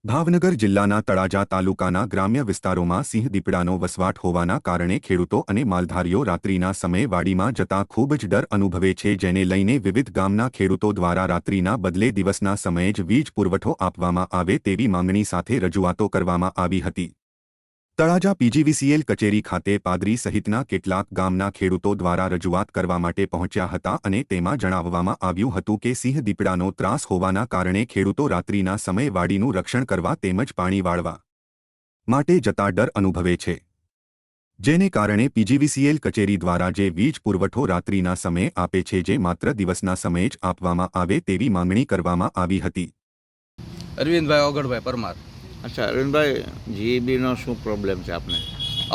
ભાવનગર જિલ્લાના તળાજા તાલુકાના ગ્રામ્ય વિસ્તારોમાં સિંહ દીપડાનો વસવાટ હોવાના કારણે ખેડૂતો અને માલધારીઓ રાત્રિના સમયે વાડીમાં જતા ખૂબ જ ડર અનુભવે છે, જેને લઈને વિવિધ ગામના ખેડૂતો દ્વારા રાત્રિના બદલે દિવસના સમયે જ વીજ પુરવઠો આપવામાં આવે તેવી માંગણી સાથે રજૂઆતો કરવામાં આવી હતી। તળાજા પીજીવીસીએલ કચેરી ખાતે પાદરી સહિતના કેટલાક ગામના ખેડૂતો દ્વારા રજૂઆત કરવા માટે પહોંચ્યા હતા અને તેમાં જણાવવામાં આવ્યું હતું કે સિંહ દીપડાનો ત્રાસ હોવાના કારણે ખેડૂતો રાત્રિના સમયે વાડીનું રક્ષણ કરવા તેમજ પાણી વાળવા માટે જતા ડર અનુભવે છે, જેને કારણે પીજીવીસીએલ કચેરી દ્વારા જે વીજ પુરવઠો રાત્રિના સમયે આપે છે જે માત્ર દિવસના સમયે જ આપવામાં આવે તેવી માંગણી કરવામાં આવી હતી। અરવિંદભાઈ ઓગળભાઈ પરમાર। અચ્છા અરવિંદભાઈ, જીઈબીનો શું પ્રોબ્લેમ છે આપને?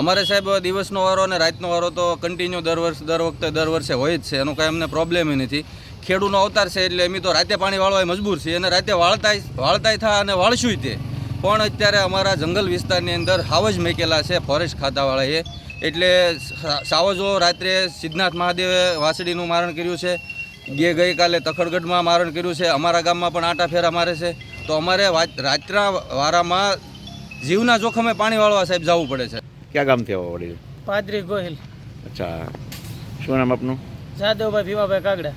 અમારે સાહેબ દિવસનો વારો અને રાતનો વારો તો કન્ટિન્યુ દર વર્ષે હોય જ છે, એનો કાંઈ અમને પ્રોબ્લેમ નથી। ખેડૂતનો અવતાર છે એટલે અમે તો રાતે પાણી વાળવા મજબૂર છીએ અને રાતે વાળતાય થા અને વાળશું તે પણ અત્યારે અમારા જંગલ વિસ્તારની અંદર હાવજ મેકેલા છે ફોરેસ્ટ ખાતાવાળાએ, એટલે સાવજો રાત્રે સિદ્ધનાથ મહાદેવે વાસળીનું મારણ કર્યું છે, ગઈકાલે તખડગઢમાં મારણ કર્યું છે, અમારા ગામમાં પણ આટા ફેરા મારે છે, તો અમારે રાત્રના વારામાં જીવના જોખમે પાણી વાળવા સાહેબ જવું પડે છે। ક્યાં ગામથી આવો વડીલ? પાદરી ગોહિલ। અચ્છા, શું નામ આપનું? જાદવભાઈ ભીમાભાઈ કાગડા।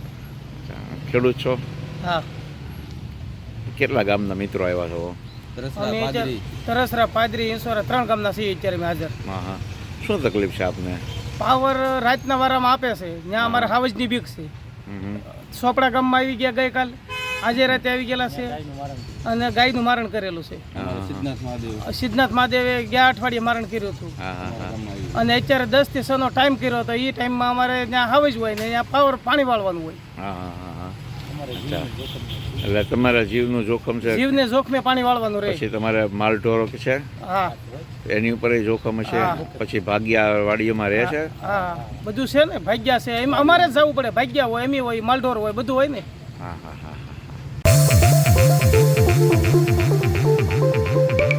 અચ્છા, ખેડૂત છો? હા। કેટલા ગામના મિત્રો આવ્યા છો? તરસરા, પાદરી, ઈંસોરા 3 ગામના છીએ અત્યારે અમે હાજર। હા હા, શું તકલીફ છે આપને? પાવર રાતના વારામાં આપે છે, ત્યાં અમારે હાવજની બીક છે। સોપડા ગામમાં આવી ગયા ગઈકાલ, આજે રાતે આવી ગયેલા છે અને ગાયનું મારણ કરેલું છે। સિદ્ધનાથ મહાદેવે ગયા અઠવાડિયે મારણ કર્યું હતું અને અત્યારે 10 થી 6 નો ટાઈમ કર્યો હતો, એ ટાઈમમાં અમારે ત્યાં હાવજ હોય ને ત્યાં પાવર પાણી વાળવાનું હોય। એટલે તમારા જીવનું જોખમ છે? જીવને જોખમે પાણી વાળવાનું રહે। પછી તમારે માલ ઢોરો છે? હા, એની ઉપર જોખમ છે। પછી ભાગ્યા વાડીઓમાં રહે છે? હા, બધું છે ને, ભાગ્યા છે, એમ અમારે જ જવું પડે, ભાગ્યા હોય, એમી હોય, માલઢોર હોય, બધું હોય ને। હા હા હા હા।